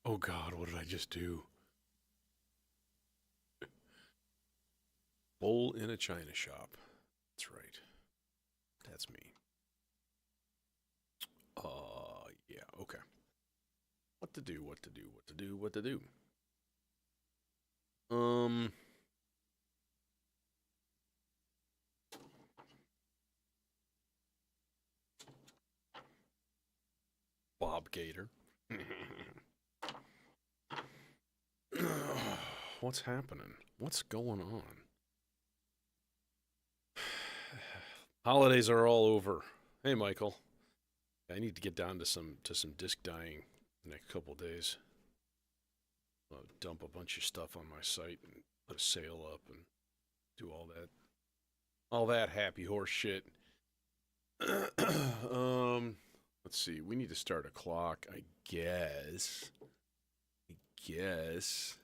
Oh God, what did I just do? Bowl in a china shop. That's right. That's me. Yeah, okay. What to do, what to do, what to do, what to do. Um, Bob Gator. What's happening? What's going on? Holidays are all over. Hey, Michael. I need to get down to some disc dyeing the next couple of days. I'll dump a bunch of stuff on my site and put a sale up and do all that happy horse shit. um, let's see. We need to start a clock, I guess. I guess.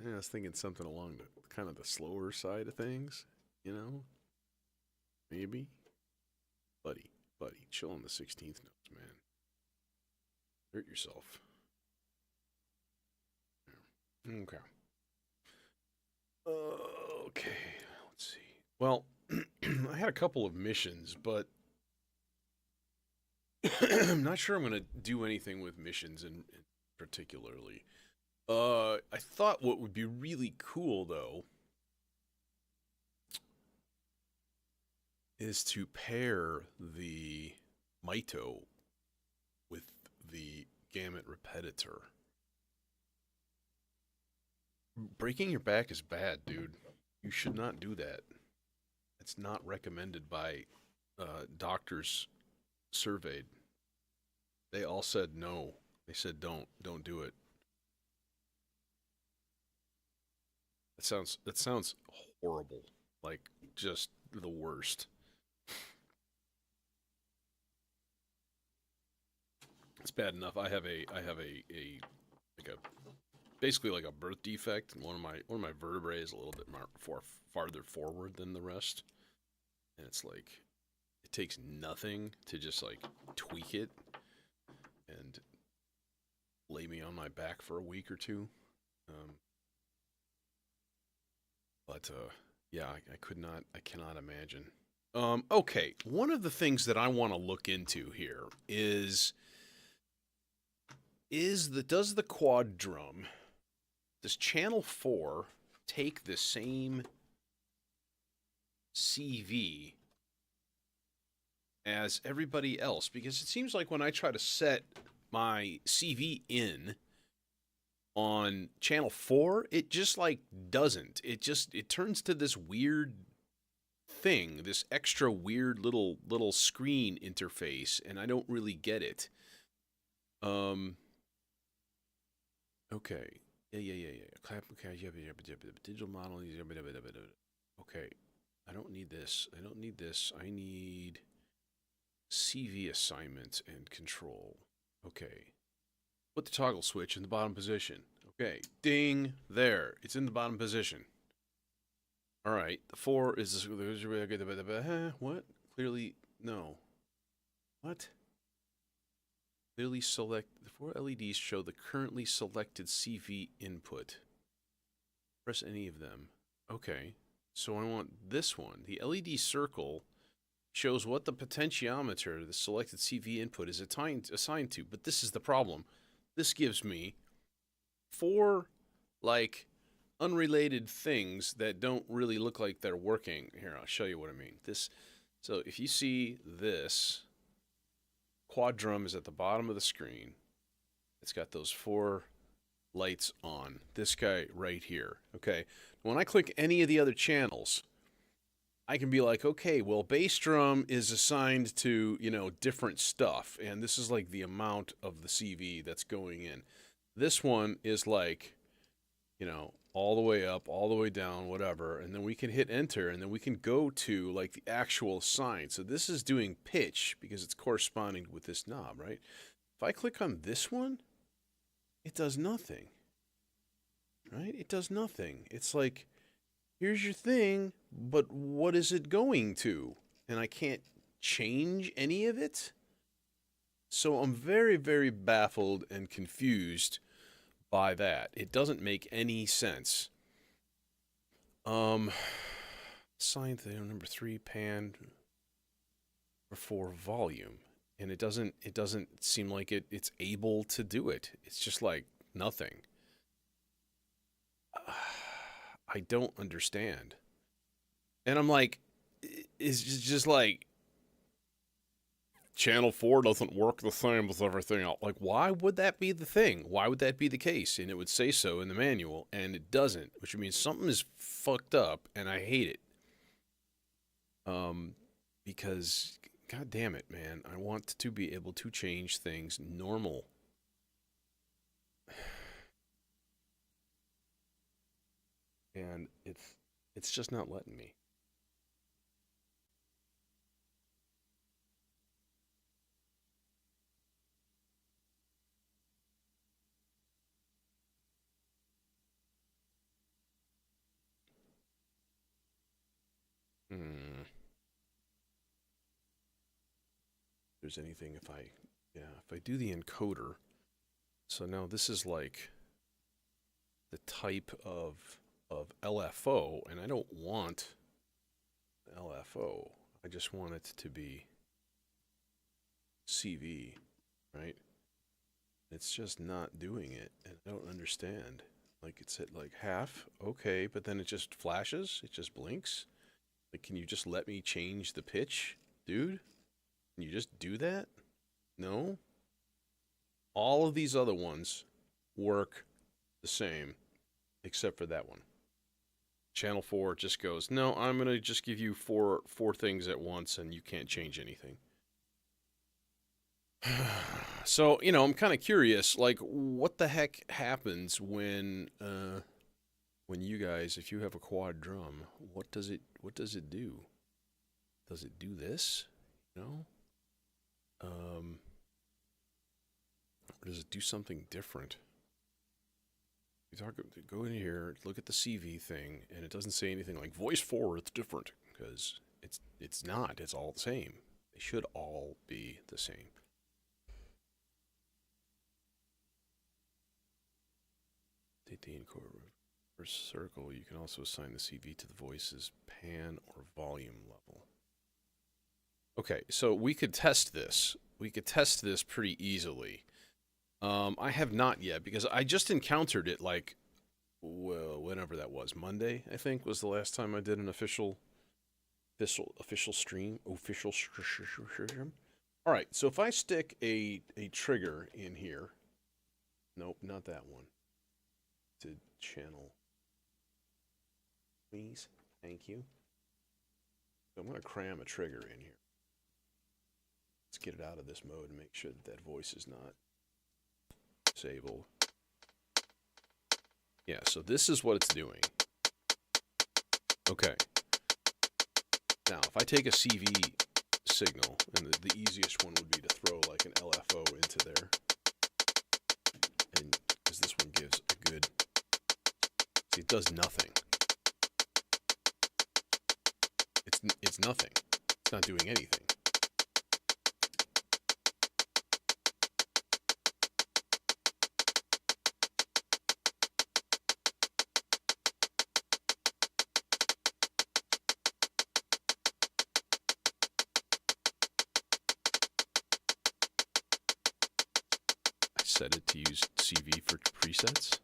Yeah, I was thinking something along the kind of the slower side of things. You know, maybe. Buddy, chill on the 16th notes, man. Hurt yourself. Okay. Okay. Let's see. Well, I had a couple of missions, but I'm not sure I'm going to do anything with missions in particularly. I thought what would be really cool though is to pair the Mito with the Gamut Repetitor. Breaking your back is bad, dude. You should not do that. It's not recommended by doctors surveyed. They all said no. They said don't do it. That sounds horrible. Like just the worst. It's bad enough. I have a like a basically like a birth defect. One of my vertebrae is a little bit farther forward than the rest, and it's like it takes nothing to just like tweak it and lay me on my back for a week or two. Um, but yeah, I could not. I cannot imagine. Okay, one of the things that I want to look into here is the does the quad drum, does channel 4 take the same CV as everybody else? Because it seems like when I try to set my CV in on channel 4, it just like doesn't. It turns to this weird thing, this extra weird little screen interface, and I don't really get it. Um okay. Yeah. Clap okay, digital model. Okay. I don't need this. I don't need this. I need CV assignment and control. Okay. Put the toggle switch in the bottom position. Okay. Ding. There. It's in the bottom position. All right. The 4 is this. What? Clearly, no. What? Clearly select. The 4 LEDs show the currently selected CV input. Press any of them. Okay. So I want this one. The LED circle shows what the potentiometer the selected CV input is assigned to. But this is the problem. This gives me 4 like unrelated things that don't really look like they're working. Here, I'll show you what I mean. So if you see this, quad drum is at the bottom of the screen. It's got those 4 lights on. This guy right here. Okay. When I click any of the other channels, I can be like, okay, well, bass drum is assigned to, different stuff. And this is like the amount of the CV that's going in. This one is like, all the way up, all the way down, whatever. And then we can hit enter and then we can go to like the actual sign. So this is doing pitch because it's corresponding with this knob, right? If I click on this one, it does nothing, right? It does nothing. It's like, here's your thing, but what is it going to? And I can't change any of it. So I'm very, very baffled and confused by that. It doesn't make any sense. Synth, number 3, pan, or 4, volume. And it doesn't seem like it's able to do it. It's just like nothing. I don't understand. And I'm like, it's just like channel 4 doesn't work the same as everything else. Like, why would that be the thing? Why would that be the case? And it would say so in the manual, and it doesn't, which means something is fucked up, and I hate it. Because, god damn it, man, I want to be able to change things normal. And it's just not letting me. If there's anything, if I do the encoder, so now this is like the type of LFO, and I don't want LFO. I just want it to be CV, right? It's just not doing it, and I don't understand. Like, it's at like half, okay, but then it just flashes, it just blinks. Like, can you just let me change the pitch, dude? Can you just do that? No? All of these other ones work the same, except for that one. Channel 4 just goes, no, I'm going to just give you four things at once, and you can't change anything. So, I'm kind of curious, like, what the heck happens when you guys, if you have a quad drum, what does it do? Does it do this? No? Or does it do something different? Go in here, look at the CV thing, and it doesn't say anything like voice 4, it's different, because it's not. It's all the same. They should all be the same. Take the encoder reverse circle. You can also assign the CV to the voice's pan or volume level. Okay, so we could test this. We could test this pretty easily. I have not yet, because I just encountered it like, well, whenever that was. Monday, I think, was the last time I did an official stream. All right, so if I stick a trigger in here, nope, not that one. To channel, please, thank you. So I'm going to cram a trigger in here. Let's get it out of this mode and make sure that voice is not disabled. Yeah, so this is what it's doing. Okay. Now, if I take a CV signal, and the easiest one would be to throw like an LFO into there, and because this one gives a good, see, it does nothing. It's nothing. It's not doing anything. Set it to use CV for presets.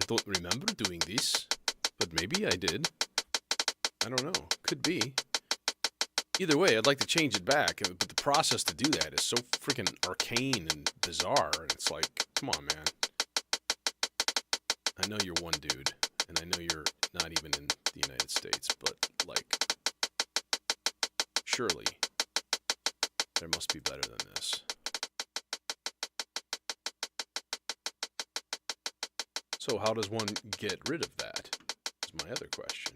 I don't remember doing this, but maybe I did. I don't know. Could be. Either way, I'd like to change it back, but the process to do that is so freaking arcane and bizarre. It's like, come on, man. I know you're one dude, and I know you're not even in the United States, but, like, surely there must be better than this. So how does one get rid of that? Is my other question.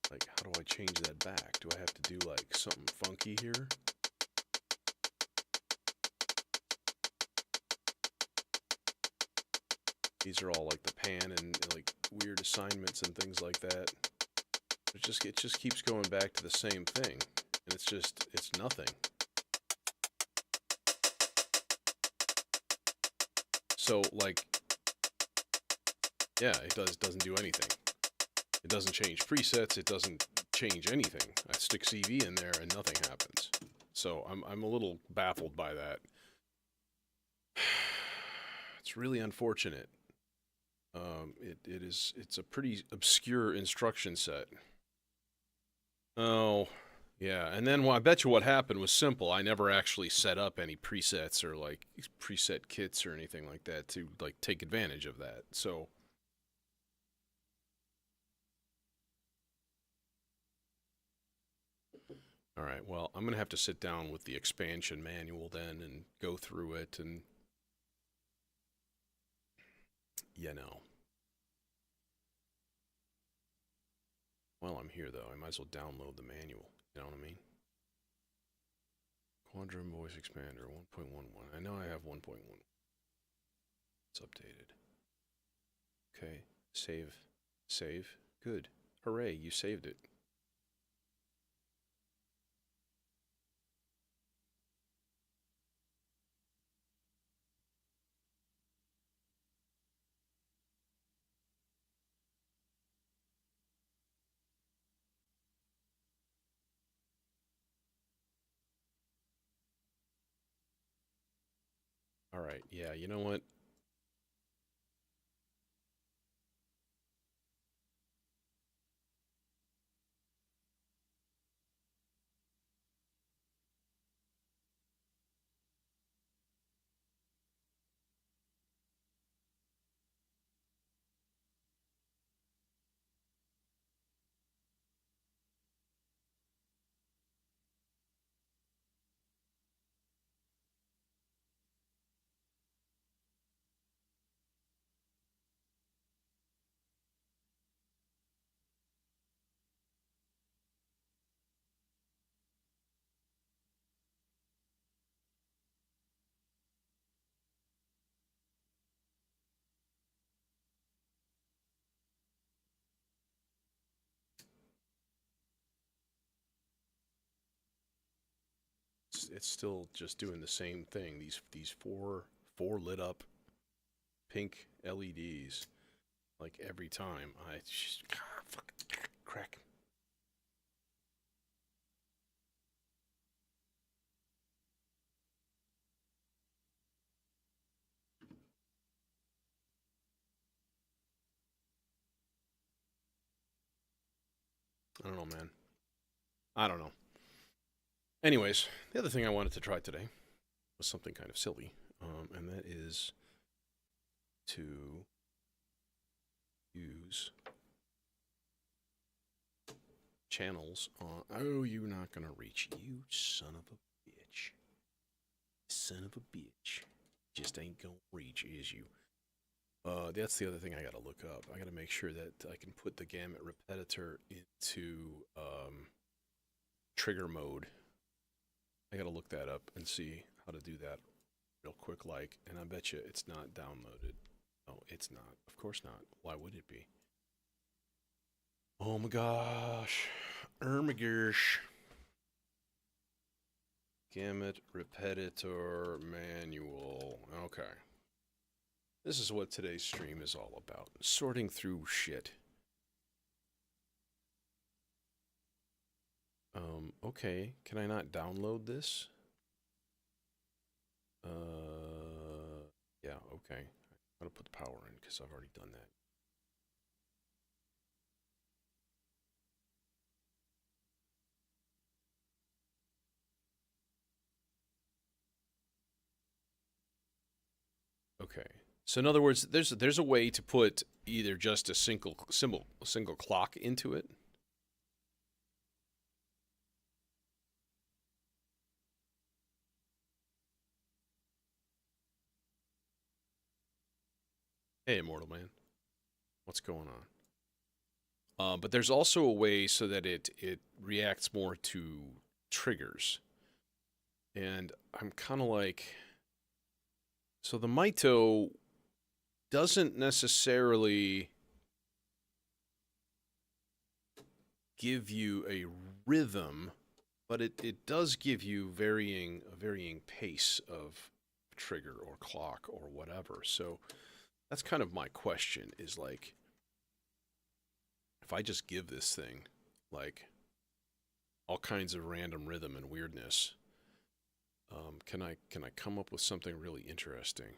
Like, how do I change that back? Do I have to do, like, something funky here? These are all, like, the pan and, like, weird assignments and things like that. It just keeps going back to the same thing. And it's nothing. So, like, yeah, it doesn't do anything. It doesn't change presets. It doesn't change anything. I stick CV in there and nothing happens. So I'm a little baffled by that. It's really unfortunate. It's a pretty obscure instruction set. Oh, yeah. And then I bet you what happened was simple. I never actually set up any presets or like preset kits or anything like that to like take advantage of that. So all right, well, I'm going to have to sit down with the expansion manual then and go through it and, you know. While I'm here, though, I might as well download the manual. You know what I mean? Quadrum Voice Expander 1.11. I know I have 1.1. It's updated. Okay, save. Save. Good. Hooray, you saved it. All right, yeah, you know what? It's still just doing the same thing. These four lit up pink LEDs, like every time. I just fuck, crack. I don't know, man. I don't know. Anyways, the other thing I wanted to try today was something kind of silly, and that is to use channels on. Oh, you're not gonna reach, you son of a bitch. Son of a bitch. Just ain't gonna reach, is you? That's the other thing I gotta look up. I gotta make sure that I can put the gamut repetitor into trigger mode. I gotta look that up and see how to do that real quick, like. And I bet you it's not downloaded. No, it's not. Of course not. Why would it be? Oh my gosh. Ermigersh. Gamut repetitor manual. Okay. This is what today's stream is all about. Sorting through shit. Okay. Can I not download this? Yeah, okay. I'm gonna put the power in because I've already done that. Okay. So in other words, there's a way to put either just a single clock into it. Hey, Immortal Man, what's going on? But there's also a way so that it reacts more to triggers, and I'm kind of like, so the Mito doesn't necessarily give you a rhythm, but it does give you a varying pace of trigger or clock or whatever. So that's kind of my question, is like, if I just give this thing like all kinds of random rhythm and weirdness, can I come up with something really interesting?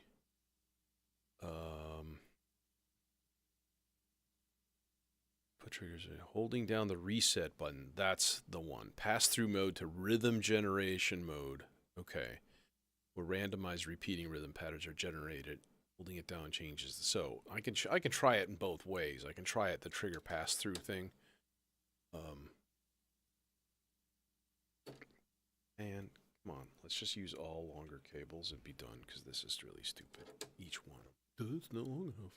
Put triggers in. Holding down the reset button. That's the one. Pass through mode to rhythm generation mode. Okay. Where randomized repeating rhythm patterns are generated. Holding it down changes. So I can try it in both ways. I can try it the trigger pass through thing. And come on, let's just use all longer cables and be done, because this is really stupid. Each one. It's not long enough.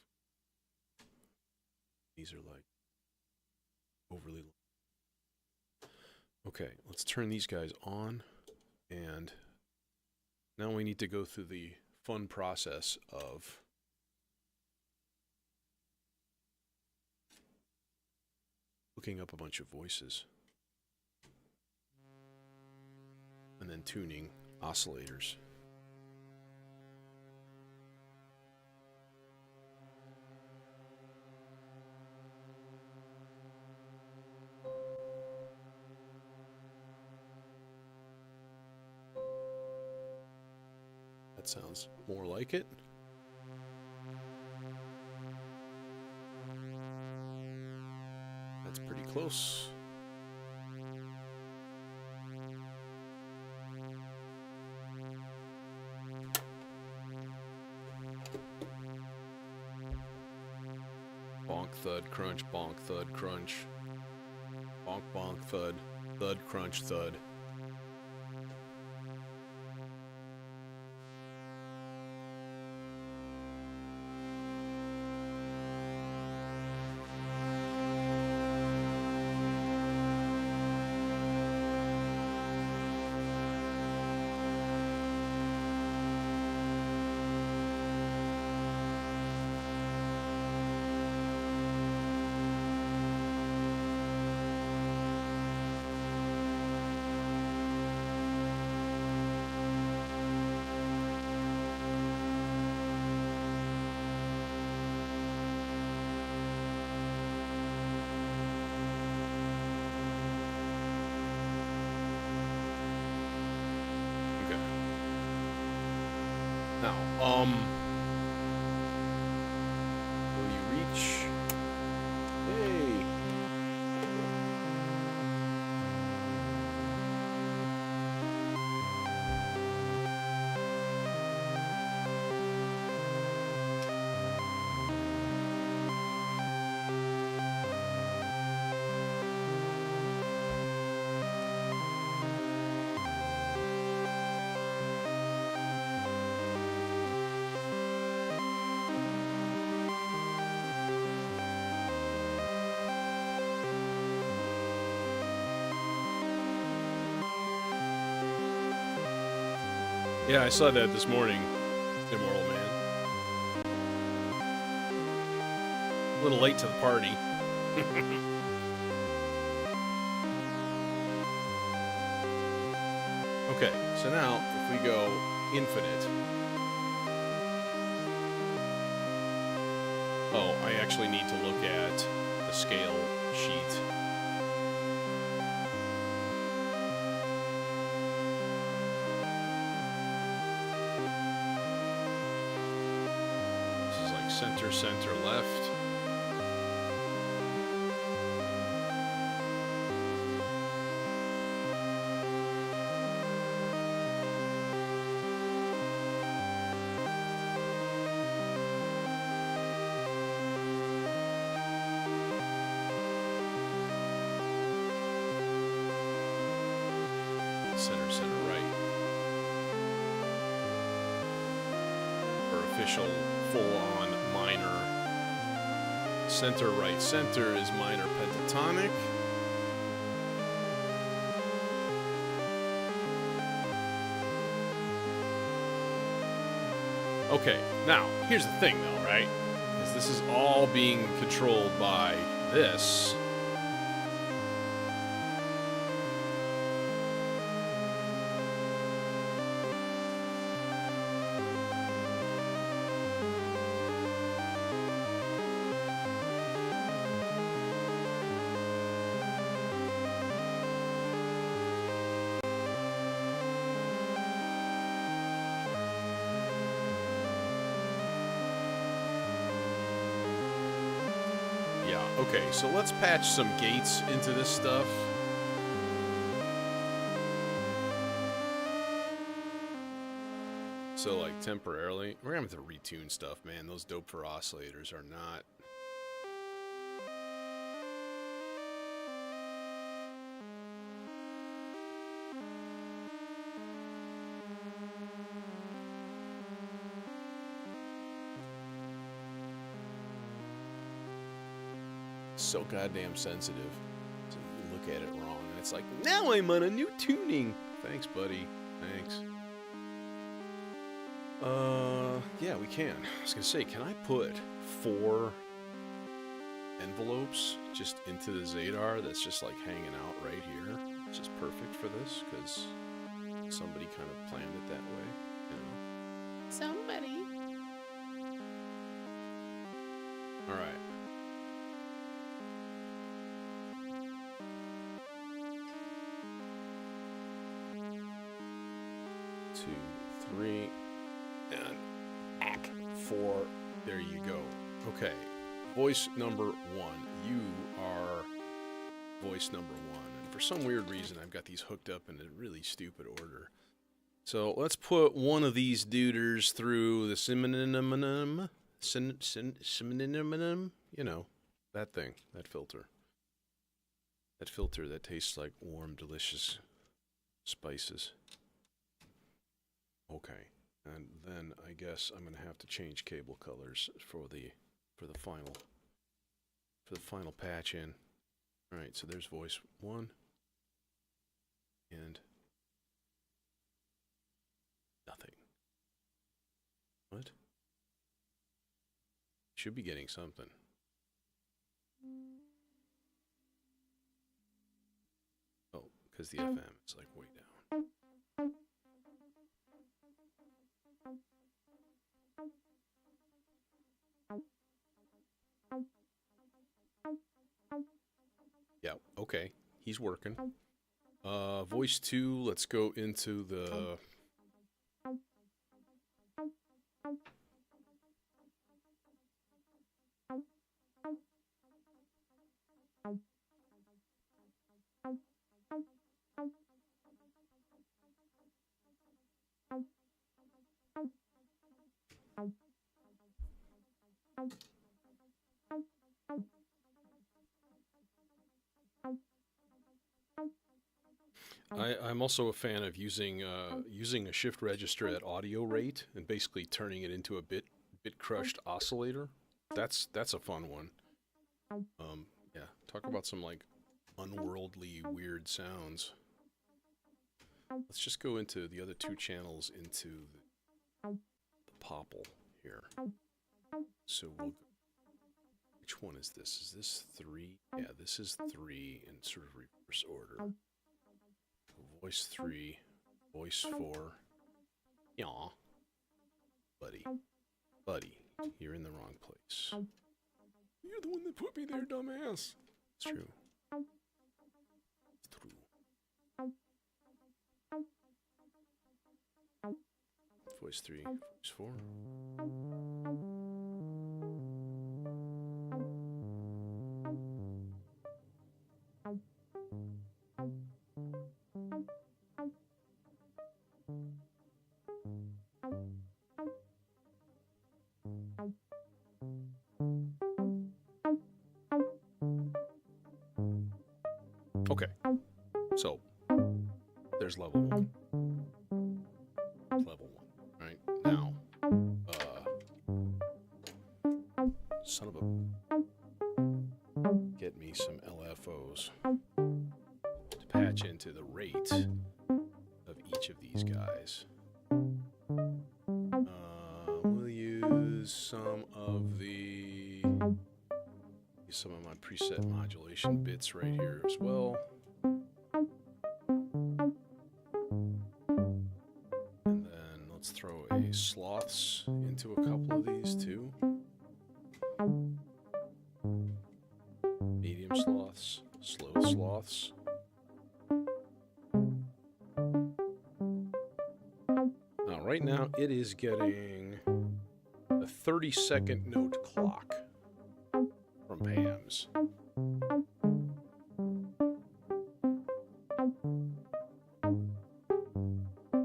These are like overly long. Okay, let's turn these guys on, and now we need to go through the fun process of looking up a bunch of voices and then tuning oscillators. That sounds more like it. That's pretty close. Bonk, thud, crunch, bonk, thud, crunch. Bonk, bonk, thud, thud, crunch, thud. Now, will you reach? Hey. Yeah, I saw that this morning, Immoral Man. A little late to the party. Okay, so now if we go infinite. Oh, I actually need to look at the scale sheet. Center, center, left. Center, center, right. For official full-on minor. Center, right, center is minor pentatonic. Okay, now, here's the thing though, right? Because this is all being controlled by this. Yeah, okay, so let's patch some gates into this stuff. So, like, temporarily, we're gonna have to retune stuff, man. Those dope for oscillators are not... so goddamn sensitive. So you look at it wrong, and it's like, now I'm on a new tuning. Thanks, buddy. Thanks. Yeah, we can. I was gonna say, can I put 4 envelopes just into the Zadar that's just like hanging out right here? It's just perfect for this, because somebody kind of planned it that way, you know? Somebody. Alright. Two, 3, and act 4. There you go. Okay. Voice number 1. You are voice number 1. And for some weird reason, I've got these hooked up in a really stupid order. So let's put one of these duders through the synonym, you know, that thing, that filter. That filter that tastes like warm, delicious spices. Okay, and then I guess I'm gonna have to change cable colors for the final patch in. All right, so there's voice 1, and nothing. What? Should be getting something. Oh, because the FM is like way down. Yeah, okay. He's working. Voice 2, let's go into the... I'm also a fan of using a shift register at audio rate and basically turning it into a bit crushed oscillator. That's a fun one. Yeah, talk about some like unworldly weird sounds. Let's just go into the other 2 channels into the popple here. So we'll, which one is this? Is this 3? Yeah, this is 3 in sort of reverse order. Voice 3, voice 4. Yeah. Buddy, you're in the wrong place. You're the one that put me there, dumbass. It's true. It's true. Voice 3, voice 4. Okay, so there's level 1. Level 1, right? Now, son of a... Get me some LFOs to patch into the rate of each of these guys. We'll use some of my preset modulation bits right here as well. And then let's throw a sloths into a couple of these too. Medium sloths, slow sloths. Now, right now, it is getting a 30-second note clock from Pams.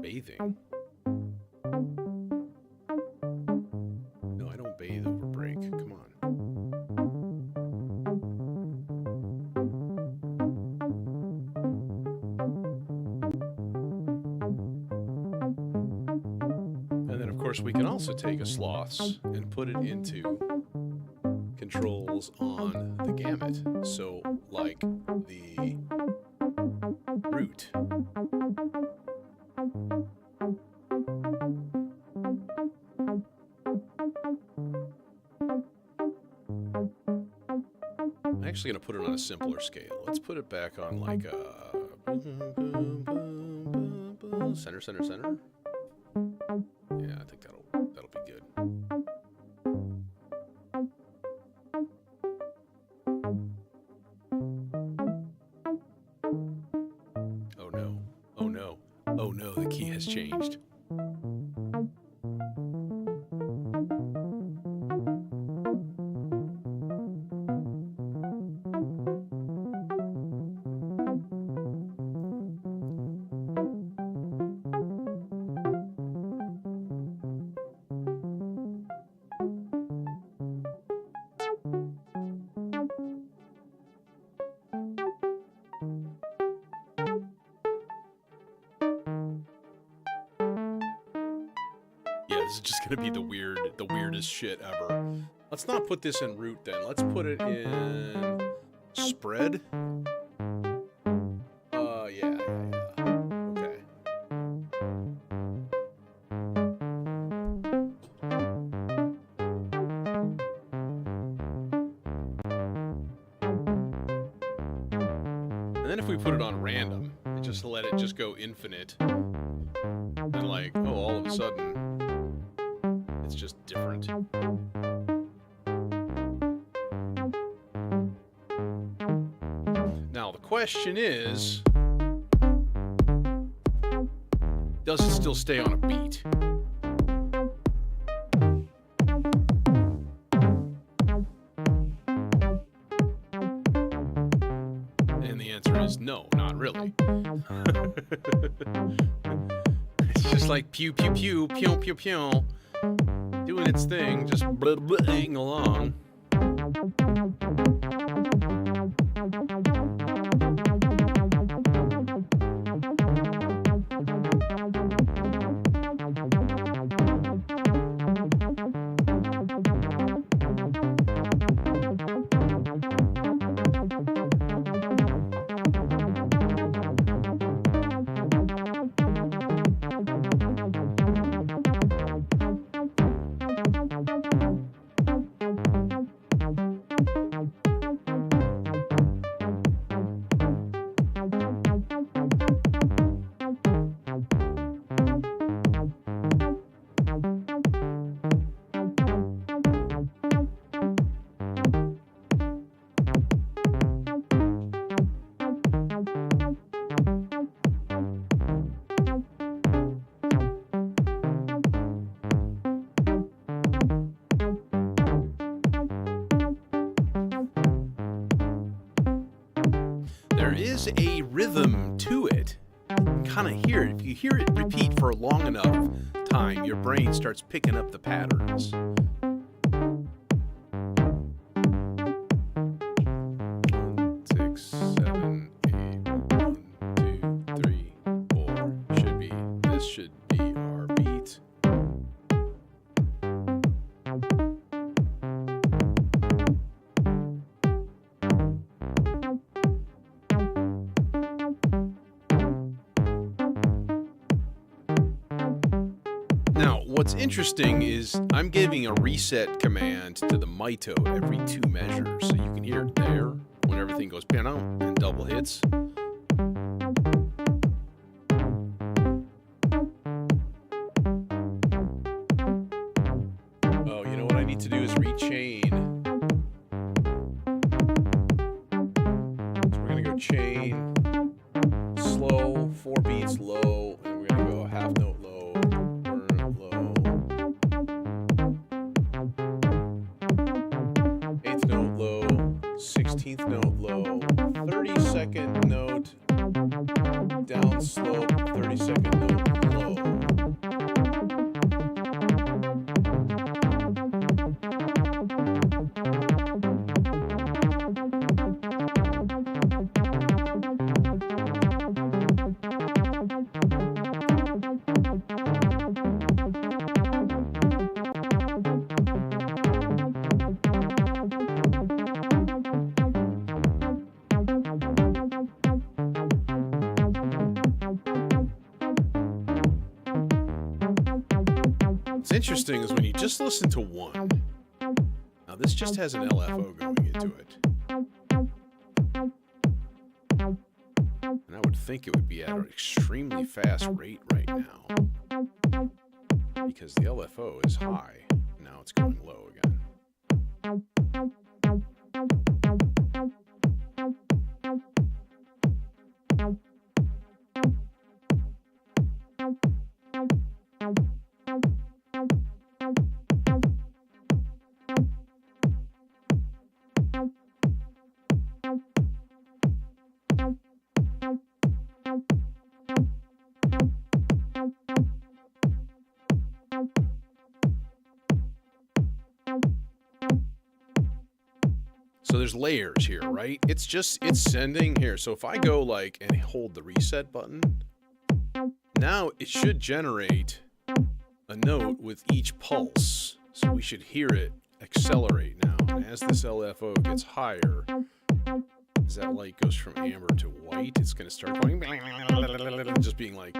Bathing. No, I don't bathe over break. Come on. And then, of course, we can also take a sloths and put it into controls on the gamut. So, like the root. I'm actually going to put it on a simpler scale. Let's put it back on like a center, center, center. Yeah, I think that'll be good. Oh no. Oh no. Oh no, the key has changed. This is just gonna be the weirdest shit ever. Let's not put this in root then. Let's put it in spread. Yeah. Okay. And then if we put it on random and just let it just go infinite, then like, oh, all of a sudden it's just different. Now the question is, does it still stay on a beat? And the answer is no, not really. It's just like pew pew pew pew pew pew, doing its thing, just blah-blahing along. There is a rhythm to it. You can kind of hear it. If you hear it repeat for a long enough time, your brain starts picking up the patterns. 6, 7, 8. 1, 2, 3, 4. This should be our beat. Now, what's interesting is I'm giving a reset command to the Mito every 2 measures, so you can hear it there when everything goes piano and double hits. Oh, you know what I need to do is rechain. So we're gonna go chain, slow, 4 beats low, and we're gonna go a half note low. Eighth note low, 16th note low, 30-second note down slope, 30-second note low. What's interesting is when you just listen to one. Now this just has an LFO going into it. And I would think it would be at an extremely fast rate right now. Because the LFO is high. Now it's going low again. So there's layers here, right? It's sending here. So if I go like and hold the reset button, now it should generate a note with each pulse. So we should hear it accelerate now. And as this LFO gets higher, as that light goes from amber to white, it's going to start going, just being like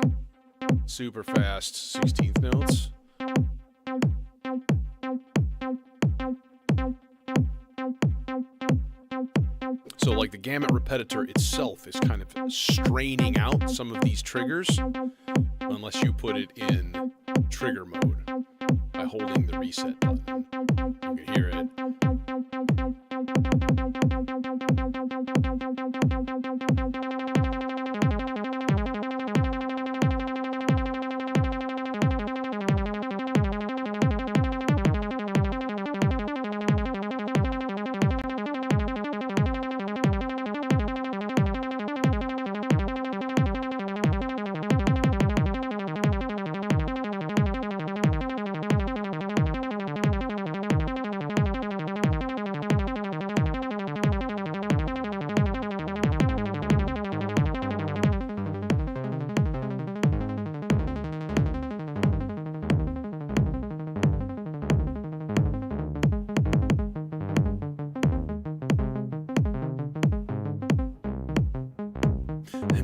super fast 16th notes. So like the gamut repetitor itself is kind of straining out some of these triggers unless you put it in trigger mode by holding the reset button. You can hear it.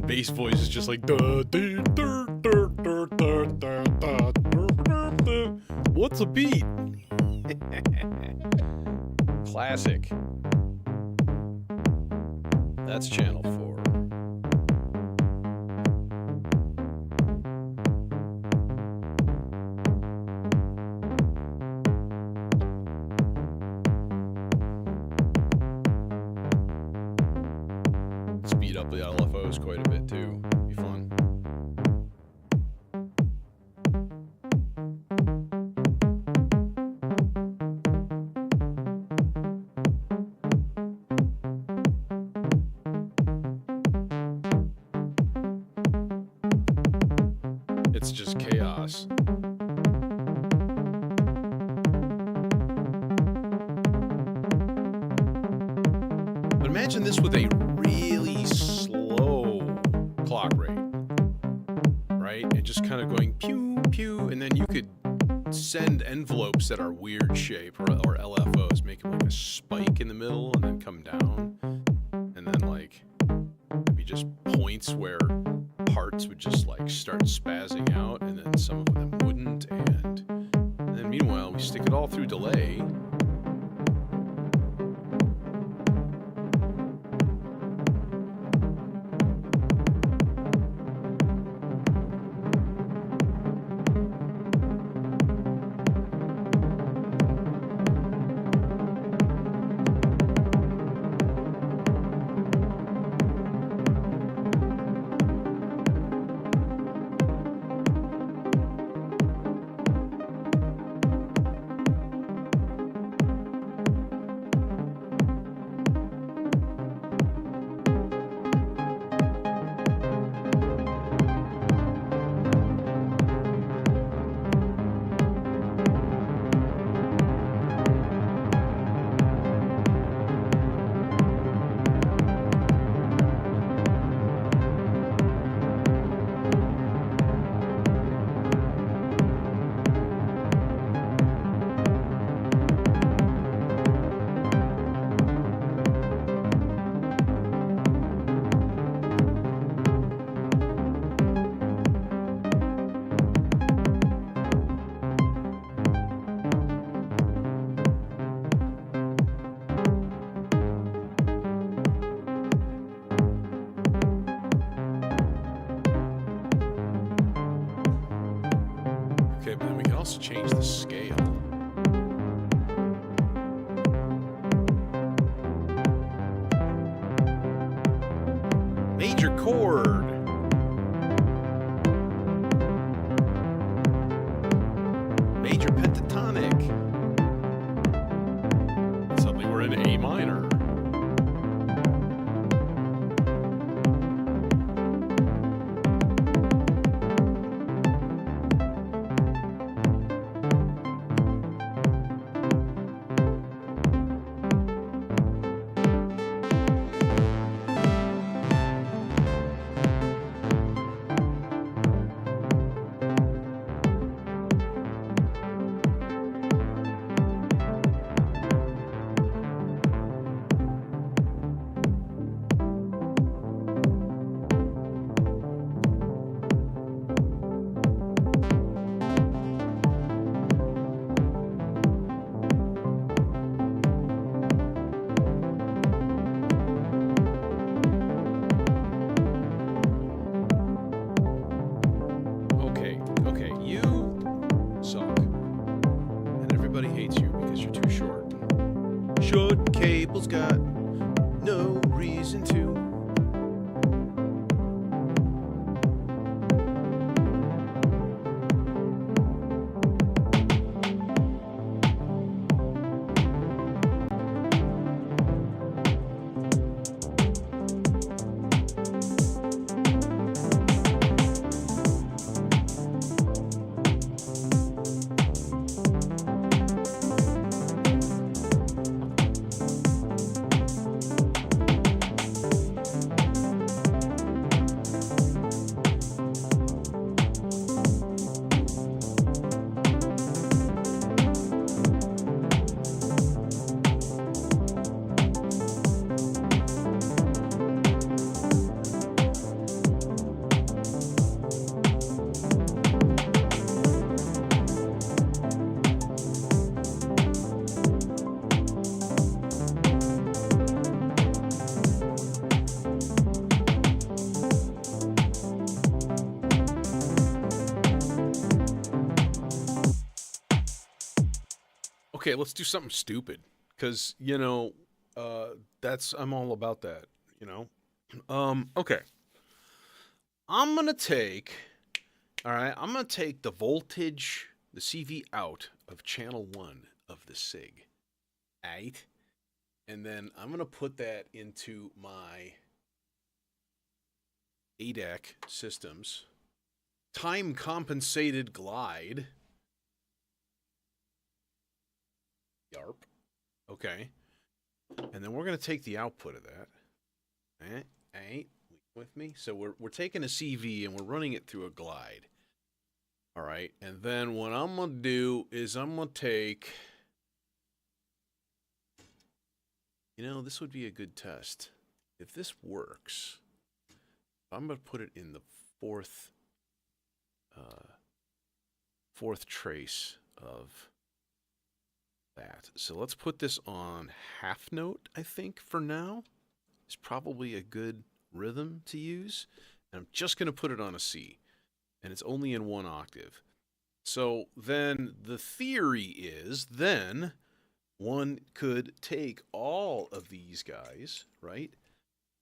Bass voice is just like what's a beat? Classic. That's channel 4. Speed up the LFOs quite a bit too. Be fun. It's just chaos. But imagine this with a really slow clock rate, right? And just kind of going pew, pew, and then you could send envelopes that are weird shape or LFOs, make them like a spike in the middle and then come down. And then like maybe just points where parts would just like start spazzing out and then some of them wouldn't. And then meanwhile, we stick it all through delay. change the scale. Major chord. Major pentatonic. Suddenly we're in A minor. Cable's got no reason to. Okay, let's do something stupid, because, you know, I'm all about that, you know? Okay. I'm going to take the voltage, the CV out of channel 1 of the SIG, right? And then I'm going to put that into my ADAC systems, time-compensated glide. Yarp. Okay. And then we're going to take the output of that. With me? So we're taking a CV and we're running it through a glide. All right. And then what I'm going to do is I'm going to take... You know, this would be a good test. If this works, I'm going to put it in the fourth trace of... that. So let's put this on half note, I think, for now. It's probably a good rhythm to use. And I'm just going to put it on a C. And it's only in 1 octave. So then the theory is then one could take all of these guys, right?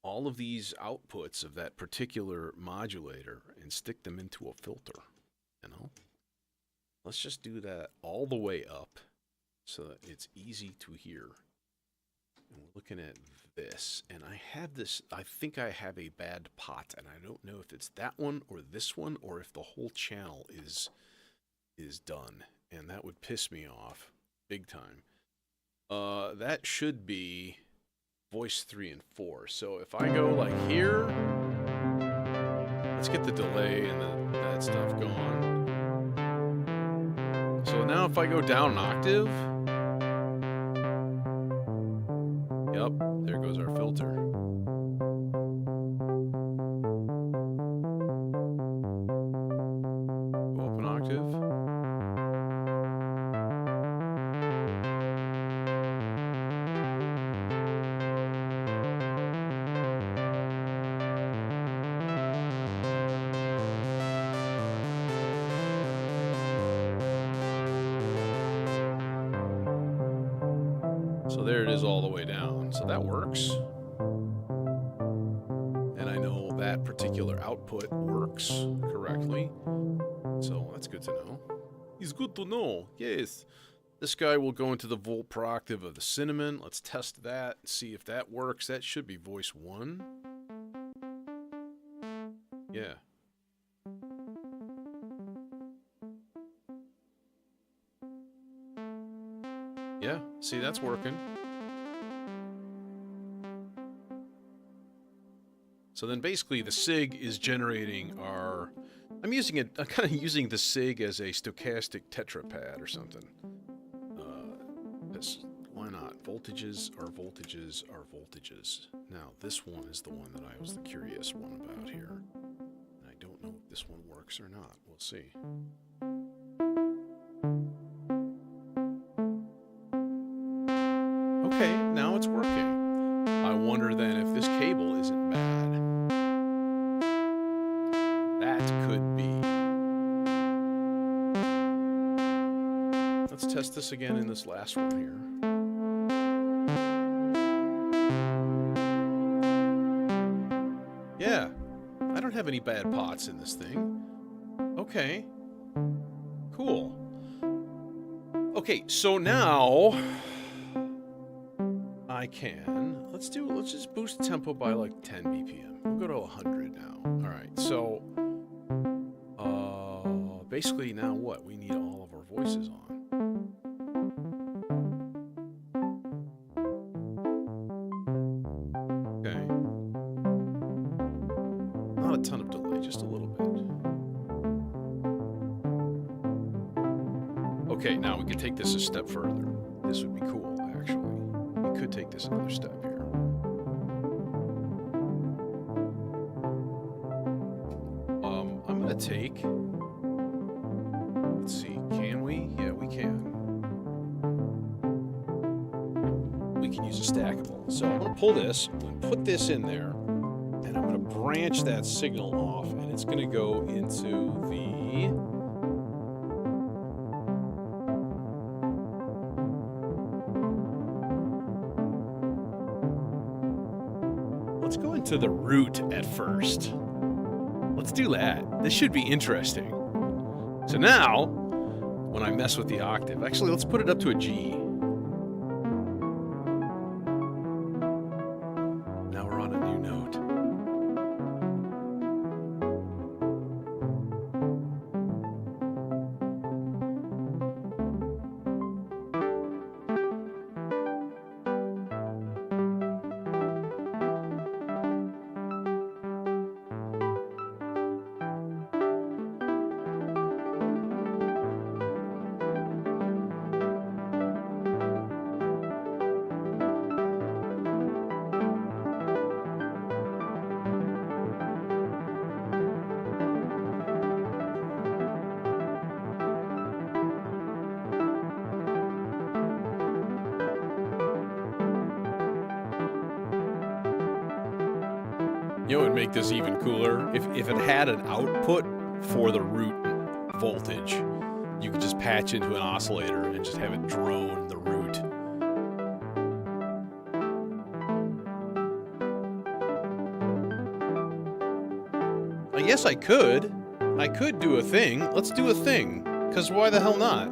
All of these outputs of that particular modulator and stick them into a filter, you know? Let's just do that all the way up, so that it's easy to hear. And we're looking at this, and I have this, I think I have a bad pot, and I don't know if it's that one or this one, or if the whole channel is done, and that would piss me off big time. That should be voice 3 and 4. So if I go like here, let's get the delay and that stuff going. So now if I go down an octave, yep, there goes our filter. Go up an octave. So there it is all the way down. So that works. And I know that particular output works correctly. So that's good to know. It's good to know, yes. This guy will go into the volt per octave of the cinnamon. Let's test that and see if that works. That should be voice 1. Yeah. Yeah, see, that's working. So then basically the SIG is generating our... I'm kind of using the SIG as a stochastic tetrapad or something. Why not? Voltages are voltages are voltages. Now, this one is the one that I was the curious one about here. And I don't know if this one works or not. We'll see. Okay, now it's working. I wonder then if this cable isn't bad. That could be. Let's test this again in this last one here. Yeah, I don't have any bad pots in this thing. Okay, cool. Okay, so now I can, let's just boost the tempo by like 10 BPM. We'll go to 100 now. All right, so basically now what? We need all of our voices on. Okay. Not a ton of delay, just a little bit. Okay, now we can take this a step further. This would be cool, actually. We could take this another step here. I'm gonna take... Let's see, can we? Yeah, we can. We can use a stackable. So I'm gonna pull this, I'm gonna put this in there, and I'm gonna branch that signal off, and it's gonna go into the... Let's go into the root at first. Let's do that. This should be interesting. So now, when I mess with the octave, actually, let's put it up to a G. Now we're on a new note. You know what would make this even cooler? If it had an output for the root voltage, you could just patch into an oscillator and just have it drone the root. I guess I could. I could do a thing. Let's do a thing. Because why the hell not?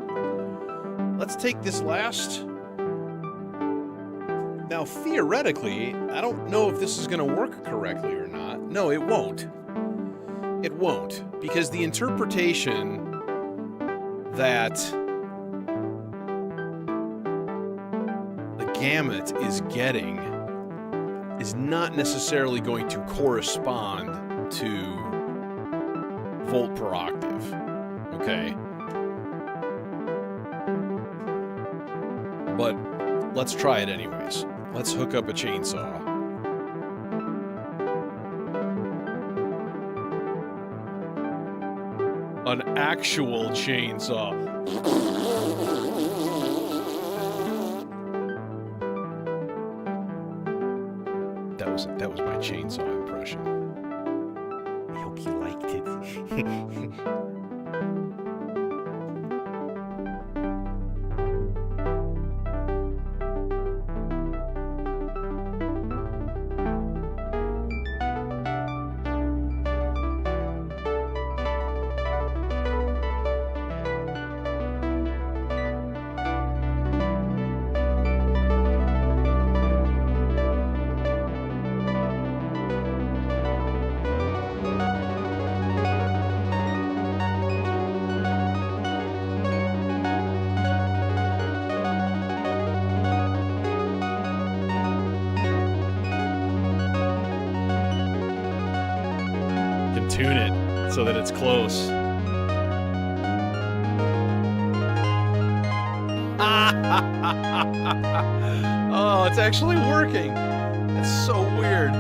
Let's take this last... Now, theoretically, I don't know if this is going to work correctly or not. No, it won't. It won't. Because the interpretation that the gamut is getting is not necessarily going to correspond to volt per octave. Okay? But let's try it anyways. Let's hook up a chainsaw. An actual chainsaw. That was my chainsaw impression. I hope you liked it. tune it so that it's close. Oh, it's actually working. That's so weird.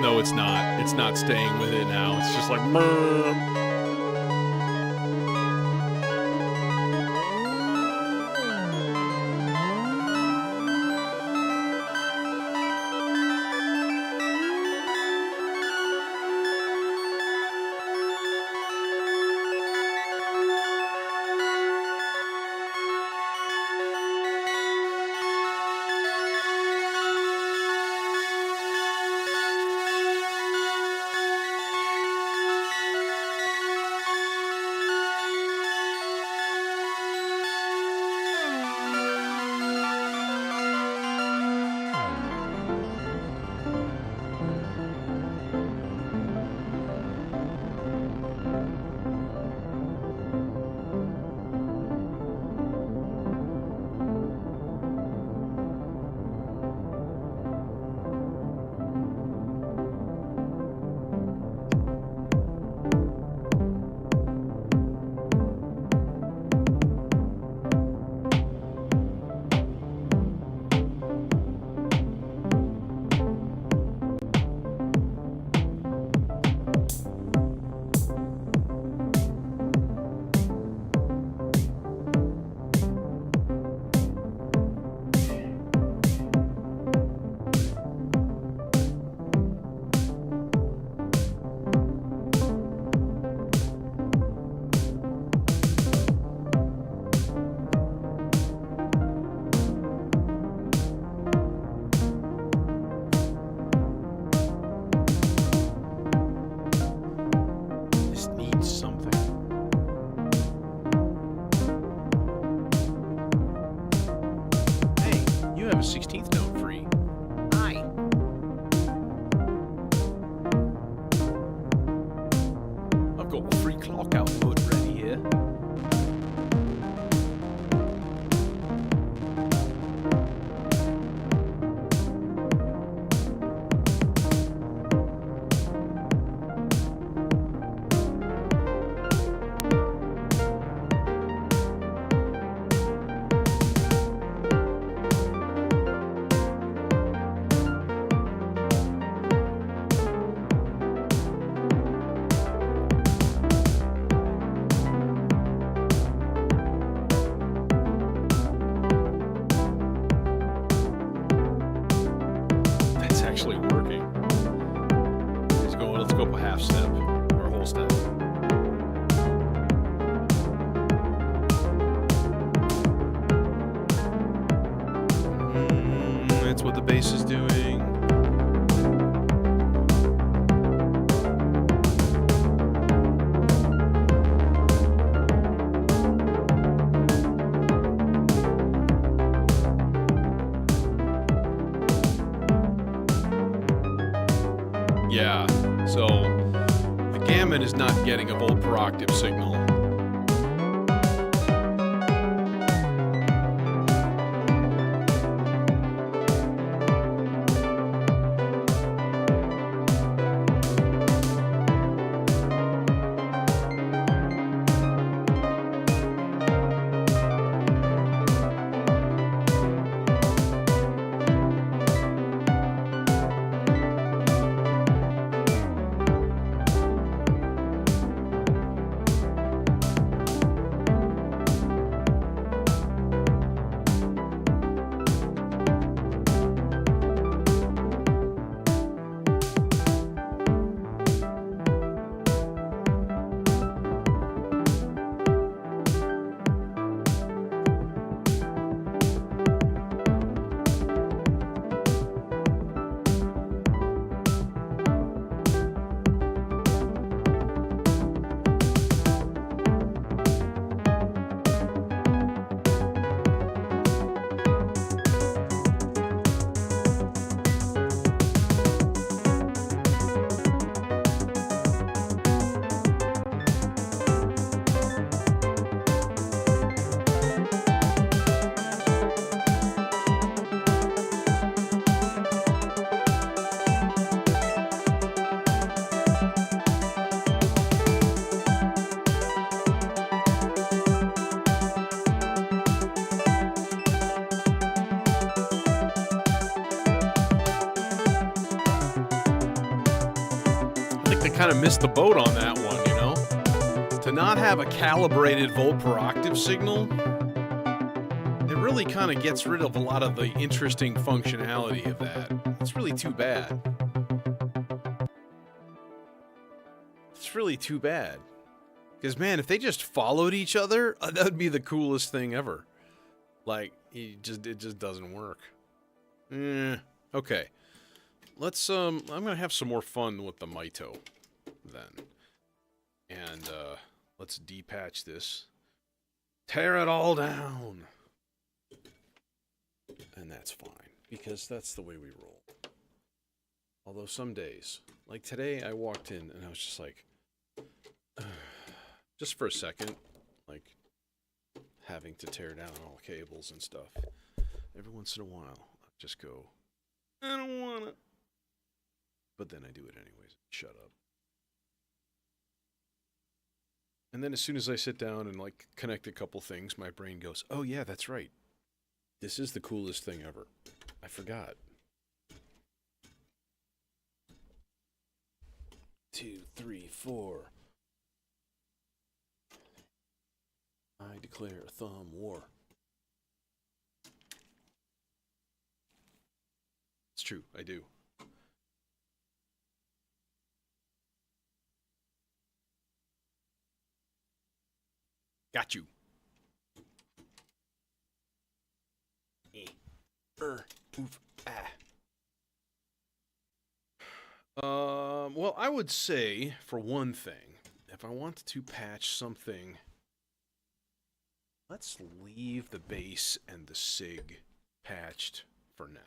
No, it's not. It's not staying with it now. It's just like... have a 16th note free. Hi. I've got a free clock output ready here. Actually working. Let's go up a half step or a whole step. That's what the bass is doing. Yeah, so the gamut is not getting a volt per octave signal. like they kind of missed the boat on that one, you know? To not have a calibrated volt per octave signal, it really kind of gets rid of a lot of the interesting functionality of that. It's really too bad. It's really too bad. Because, man, if they just followed each other, that would be the coolest thing ever. Like, it just doesn't work. Okay. Let's, I'm gonna have some more fun with the Mito, then. And, let's depatch this. Tear it all down! And that's fine, because that's the way we roll. Although some days, like today, I walked in and I was just like, just for a second, like, having to tear down all cables and stuff. Every once in a while, I just go, I don't wanna. But then I do it anyways. Shut up. And then as soon as I sit down and, like, connect a couple things, my brain goes, oh yeah, that's right. This is the coolest thing ever. I forgot. 2, 3, 4. I declare thumb war. It's true, I do. Got you. Oof, well, I would say, for one thing, if I want to patch something, let's leave the bass and the sig patched for now.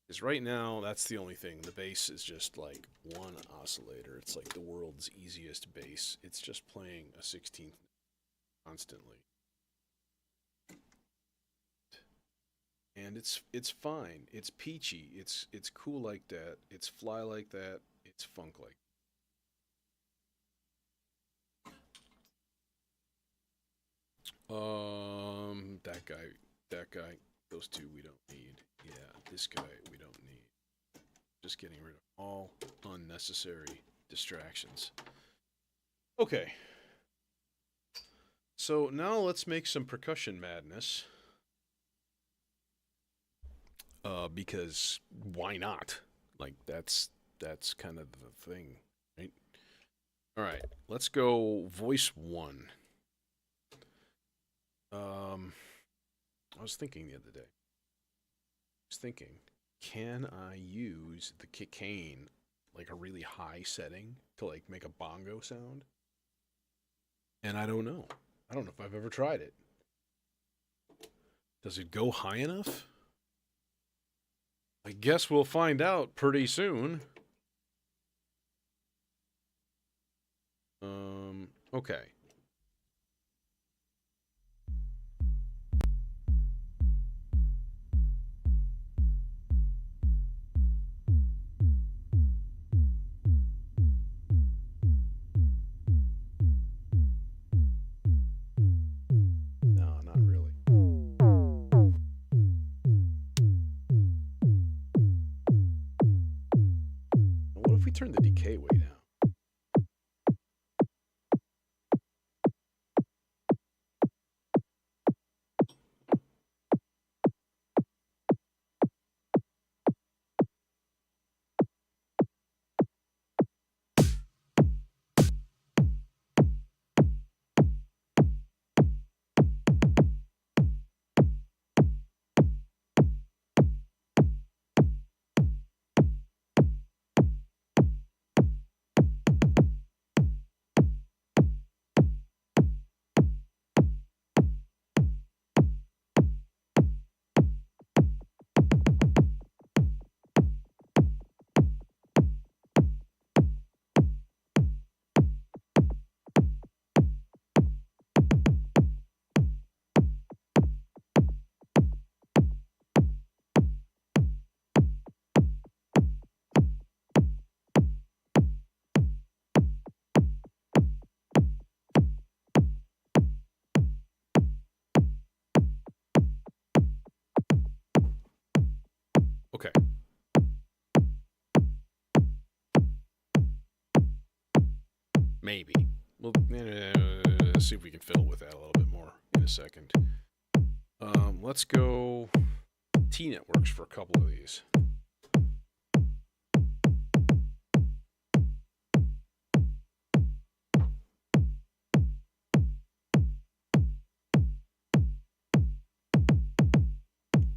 Because right now, that's the only thing. The bass is just like one oscillator. It's like the world's easiest bass. It's just playing a 16th constantly. And it's fine. It's peachy. It's cool like that. It's fly like that. It's funk like that. That guy, those two we don't need. Yeah, this guy we don't need. Just getting rid of all unnecessary distractions. Okay. So now let's make some percussion madness. Because why not? Like, that's kind of the thing, right? All right, let's go voice 1. I was thinking the other day. Can I use the Kikane, like a really high setting, to like make a bongo sound? And I don't know. I don't know if I've ever tried it. Does it go high enough? I guess we'll find out pretty soon. Okay. No, not really. What if we turn the decay way down? Maybe. We'll see if we can fiddle with that a little bit more in a second. Let's go T-networks for a couple of these.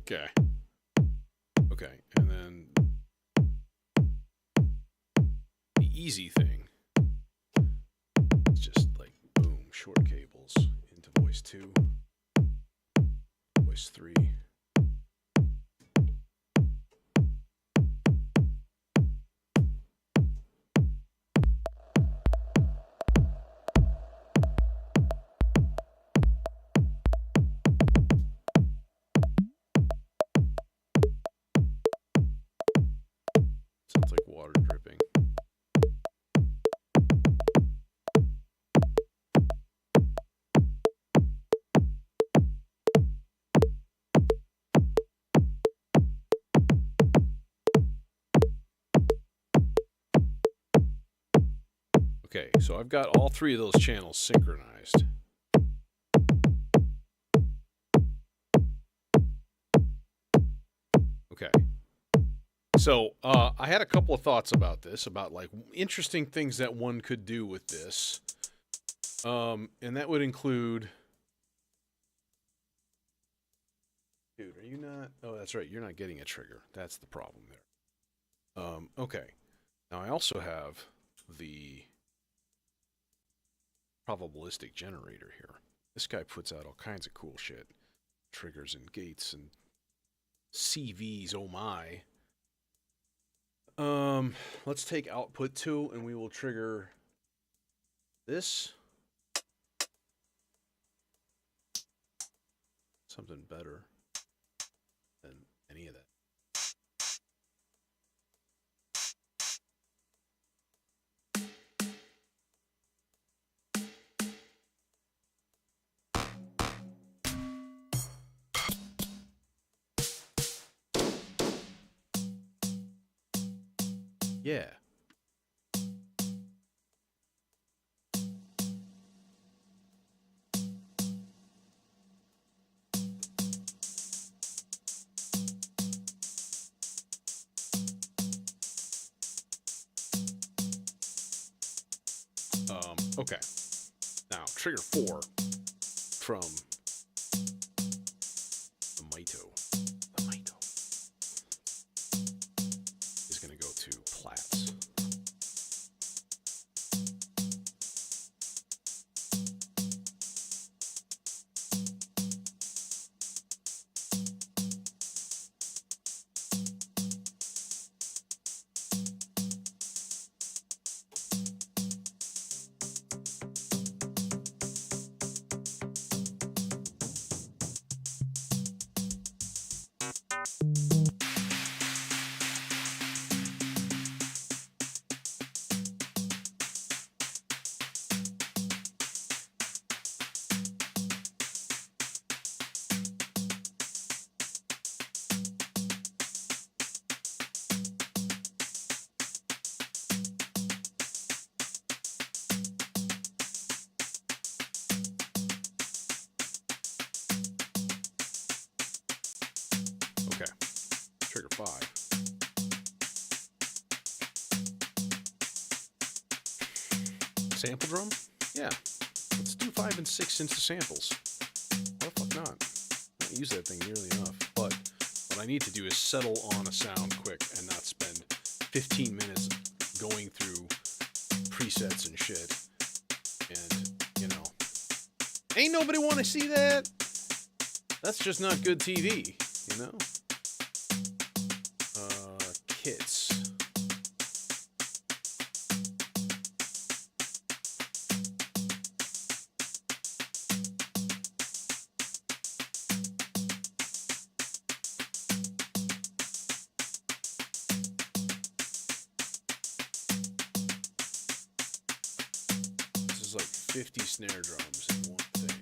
Okay. Okay, and then the easy thing is just like boom, short cables into voice 2, voice 3. Sounds like water dripping. Okay, so I've got all three of those channels synchronized. Okay. So I had a couple of thoughts about this, about like interesting things that one could do with this. And that would include... Dude, are you not... Oh, that's right. You're not getting a trigger. That's the problem there. Okay. Now I also have the probabilistic generator here. This guy puts out all kinds of cool shit. Triggers and gates and CVs, oh my. Let's take output 2 and we will trigger this. Something better than any of that. Yeah. Okay. Now, trigger 4 from the Mito. The Mito is going to go to Platts. Okay, trigger 5. Sample drum? Yeah, let's do 5 and 6 into samples. Why the fuck not? I don't use that thing nearly enough, but what I need to do is settle on a sound quick and not spend 15 minutes going through presets and shit. And, you know, ain't nobody want to see that. That's just not good TV, you know? Kits. This is like 50 snare drums in one thing.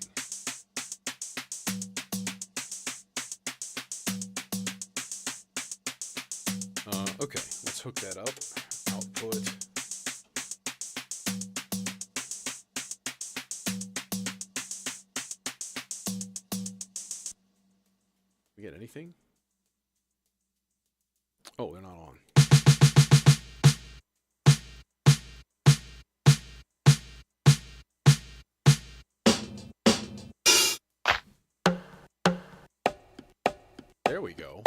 Okay, let's hook that up. Output. get anything? Oh, they're not on. There we go.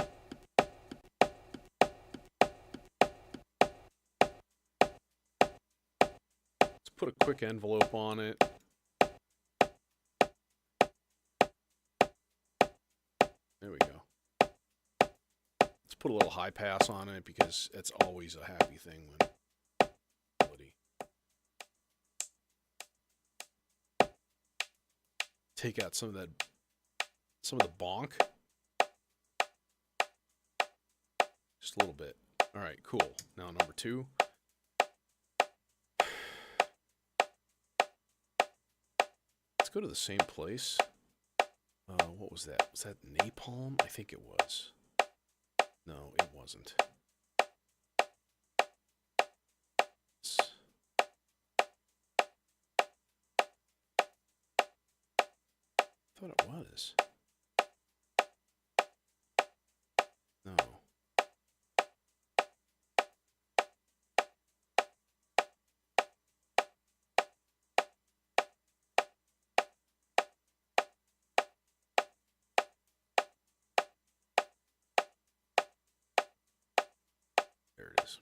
Let's put a quick envelope on it. There we go. Let's put a little high pass on it because it's always a happy thing when take out some of the bonk. Just a little bit. All right, cool. Now number 2. Let's go to the same place. What was that? Was that napalm? I think it was. No, it wasn't. I thought it was. No. There it is.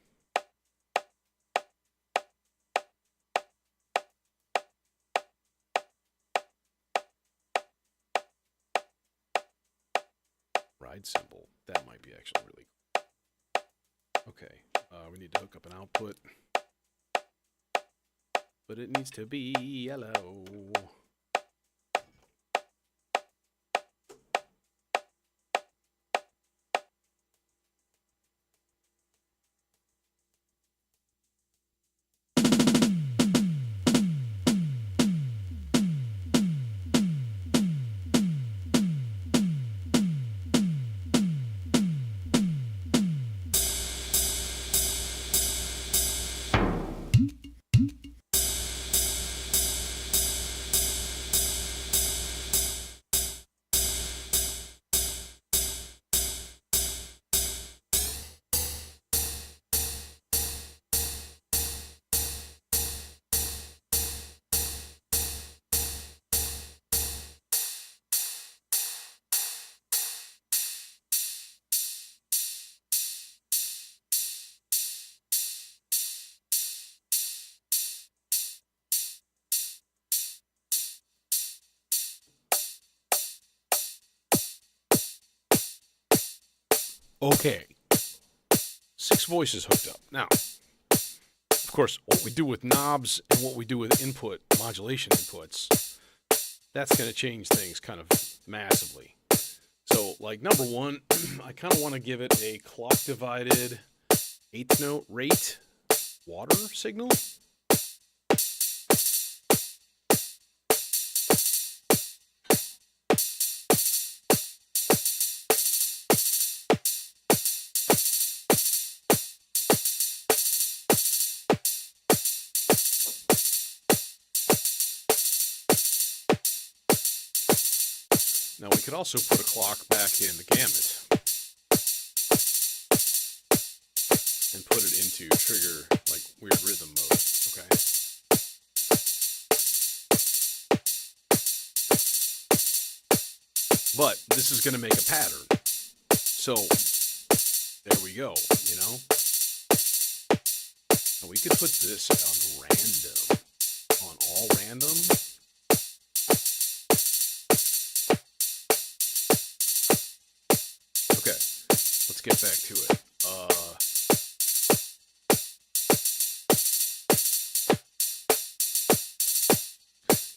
Ride symbol. That might be actually really cool. Okay. We need to hook up an output. But it needs to be yellow. Okay. 6 voices hooked up. Now, of course, what we do with knobs and what we do with input, modulation inputs, that's going to change things kind of massively. So, like, number 1, I kind of want to give it a clock-divided 8th note rate water signal. Now we could also put a clock back in the gamut and put it into trigger like weird rhythm mode, okay? But this is going to make a pattern. So there we go, you know? Now we could put this on random, on all random. Okay, let's get back to it.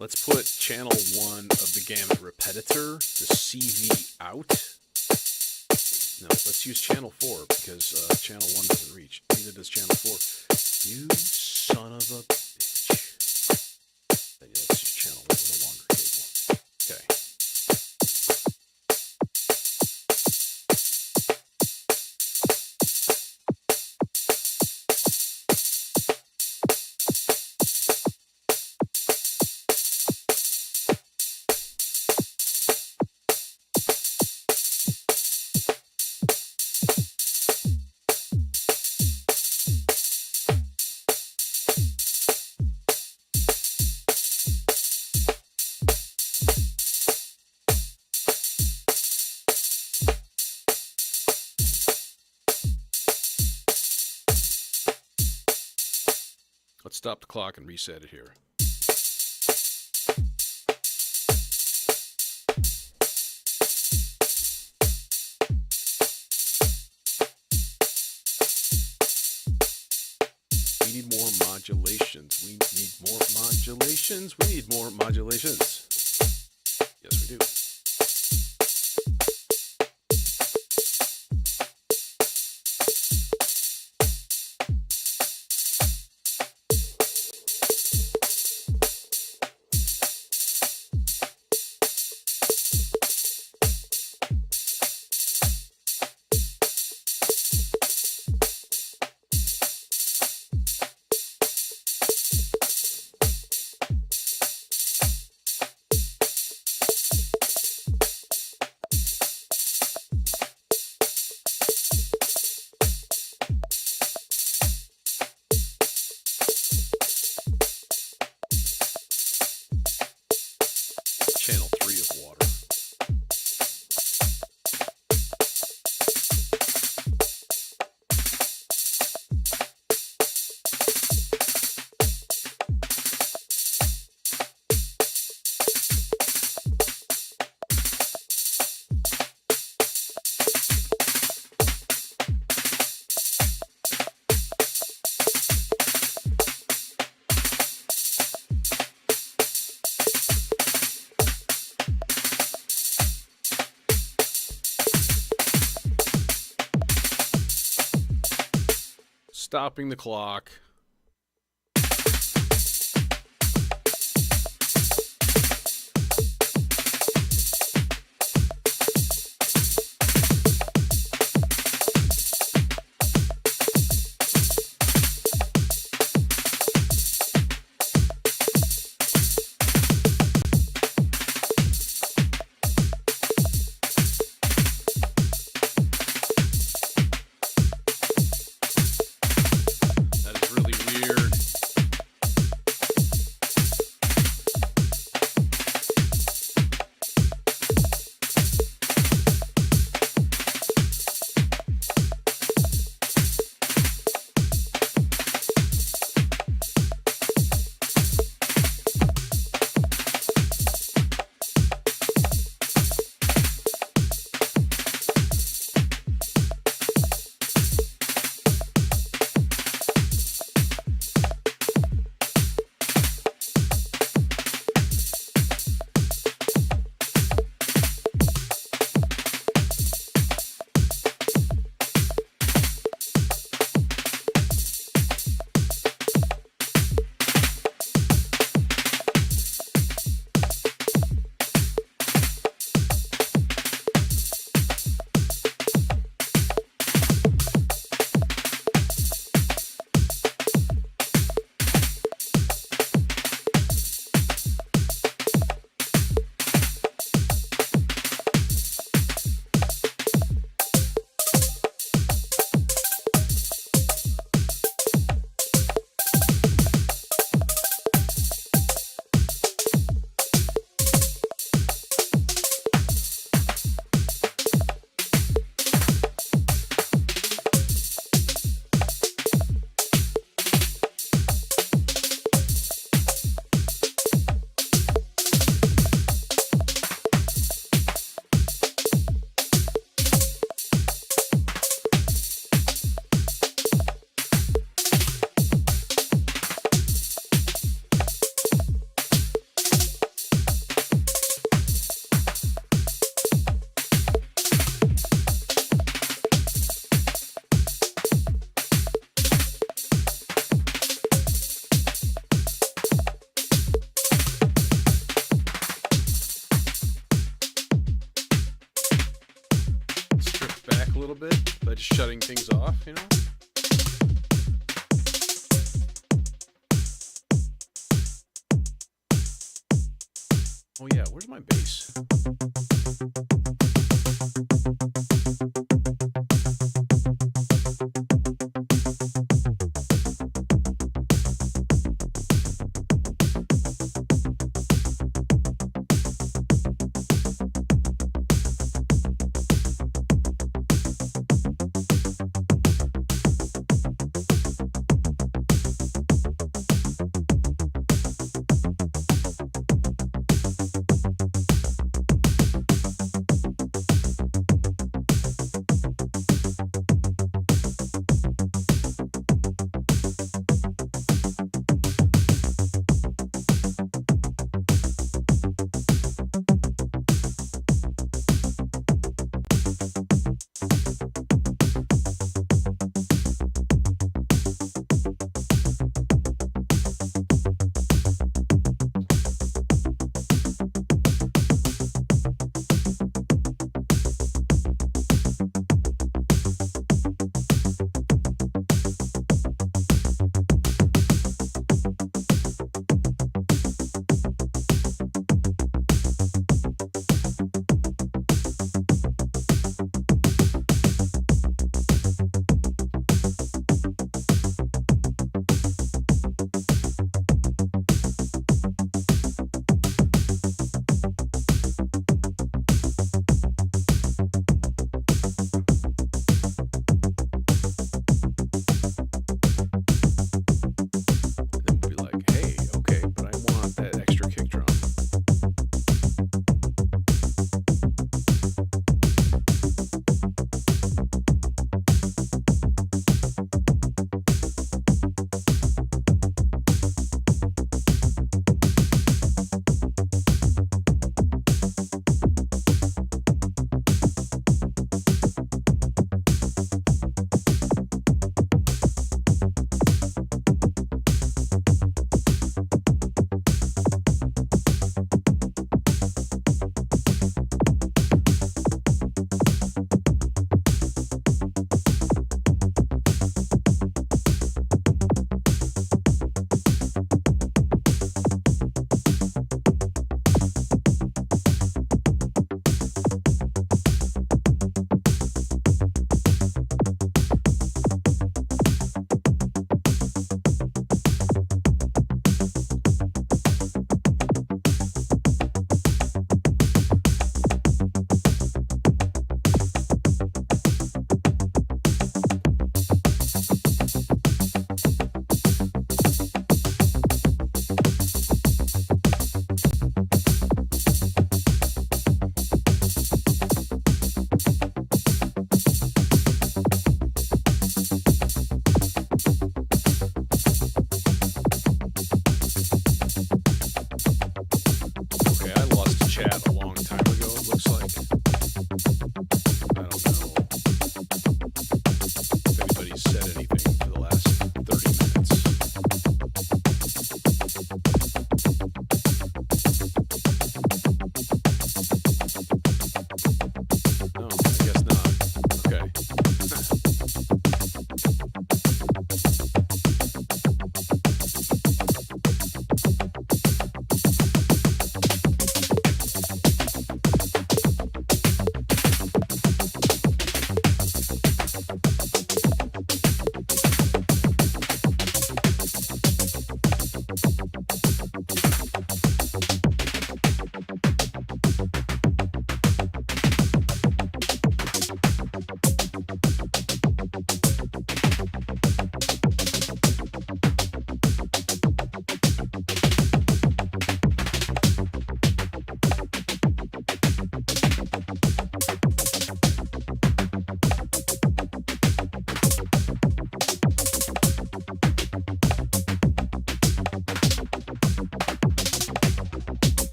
Let's put channel 1 of the gamut repetitor, the CV out. No, let's use channel 4 because channel 1 doesn't reach. Neither does channel 4. You son of a bitch. Let's use channel 1 with a longer cable. Okay. Let's stop the clock and reset it here. We need more modulations. We need more modulations. We need more modulations. Yes, we do. Channel 3 of water. Stopping the clock. That is really weird. Back a little bit by just shutting things off, you know? Oh yeah, where's my bass?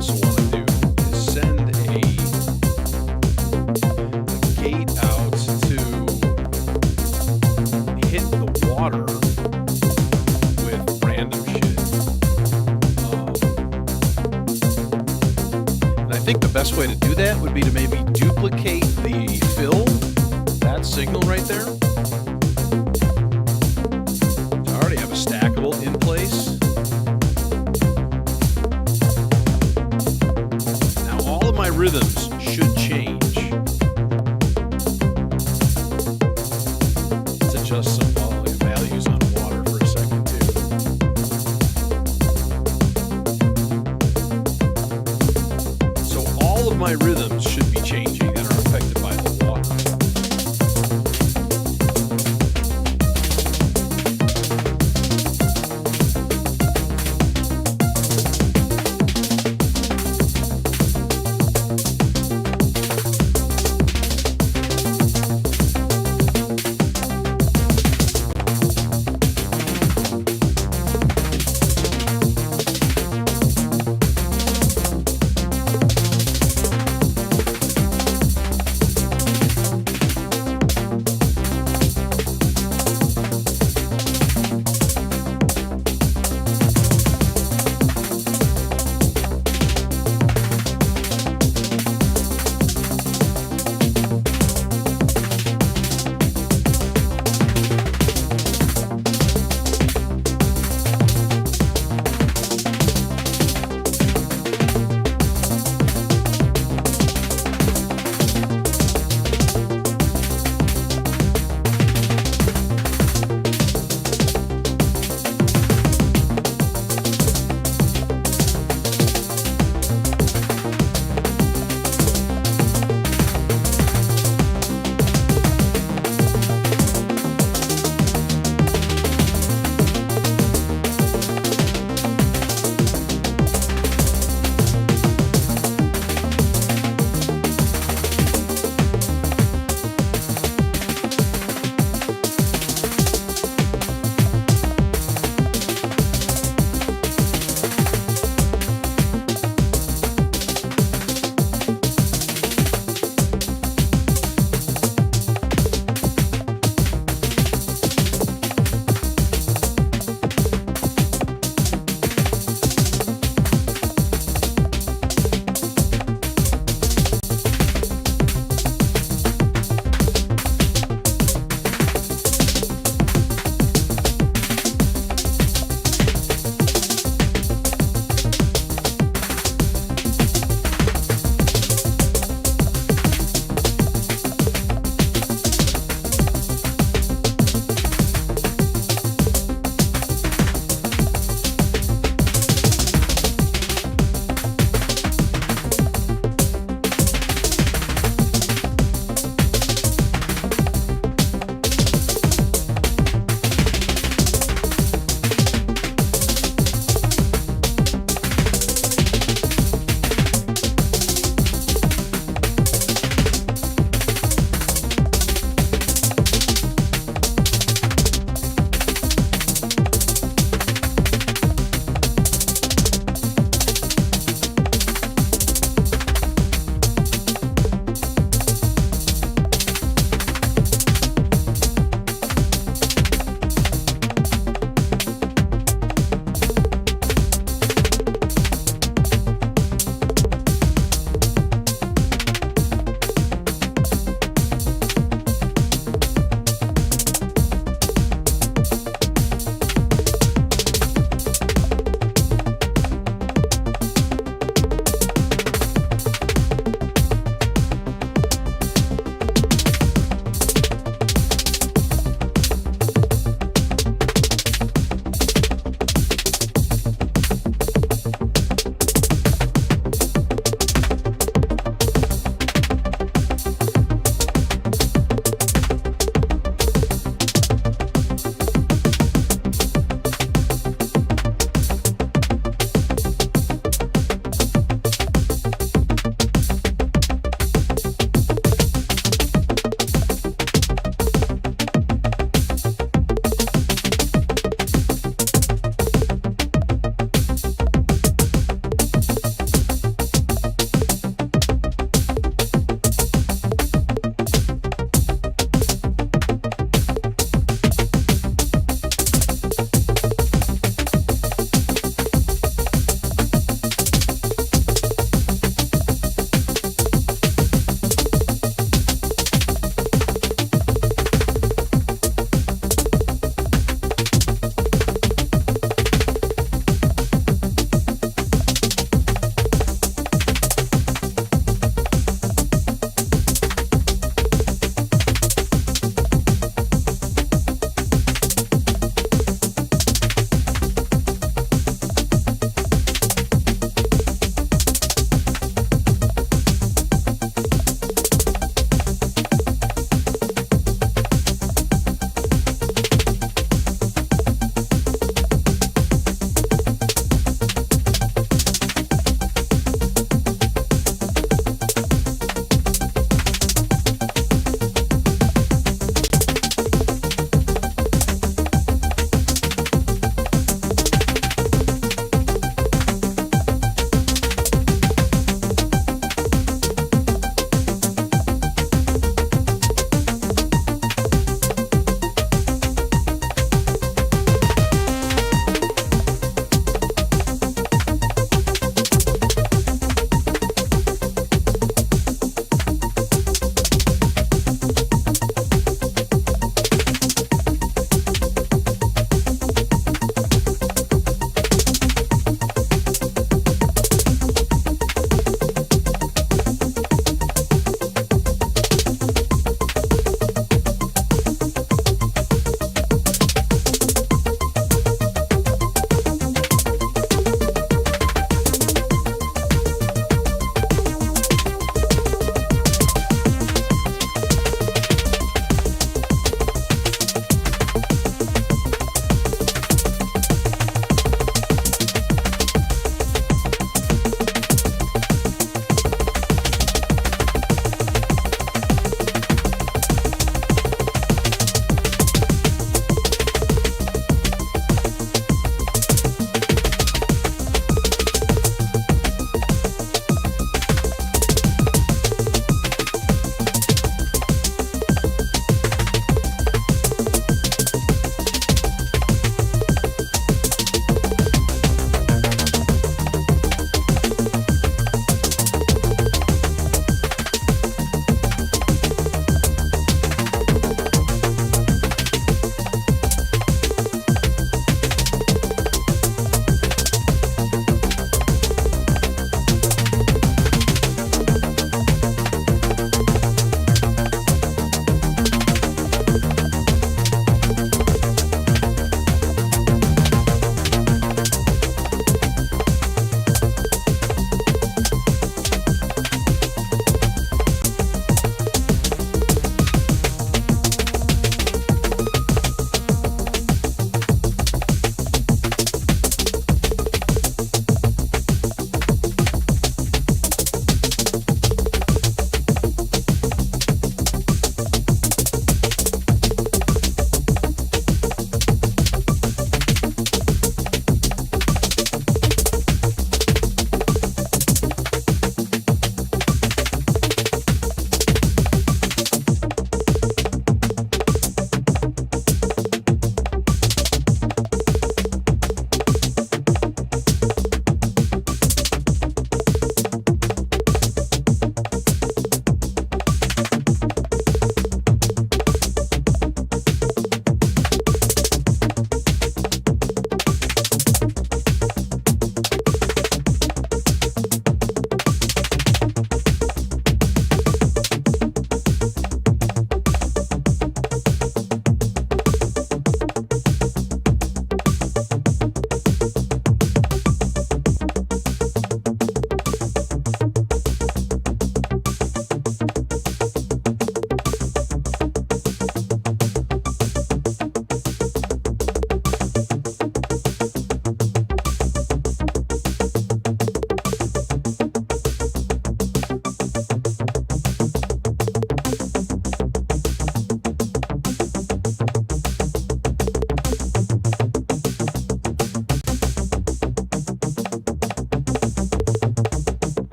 also want to do is send a gate out to hit the water with random shit. And I think the best way to do that would be to maybe duplicate the fill, that signal right there. So I already have a stackable in place. Now all of my rhythms should change. Let's adjust some volume values on water for a second too. So all of my rhythms should be changing that are affected by the water.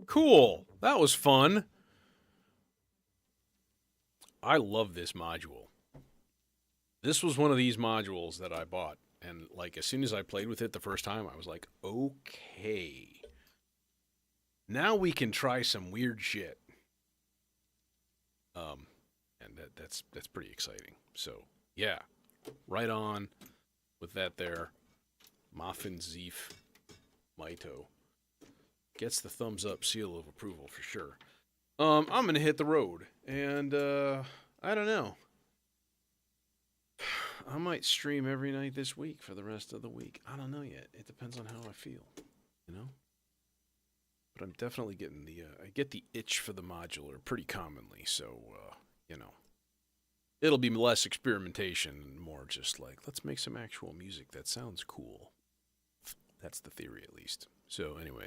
Cool. That was fun. I love this module. This was one of these modules that I bought. And, like, as soon as I played with it the first time, I was like, okay. Now we can try some weird shit. And that's pretty exciting. So, yeah. Right on with that there. Muffin Zeef Mito. Gets the thumbs up seal of approval for sure. I'm going to hit the road. And, I don't know. I might stream every night this week for the rest of the week. I don't know yet. It depends on how I feel, you know? But I'm definitely getting I get the itch for the modular pretty commonly, so, you know. It'll be less experimentation and more just like, let's make some actual music that sounds cool. That's the theory, at least. So, anyway.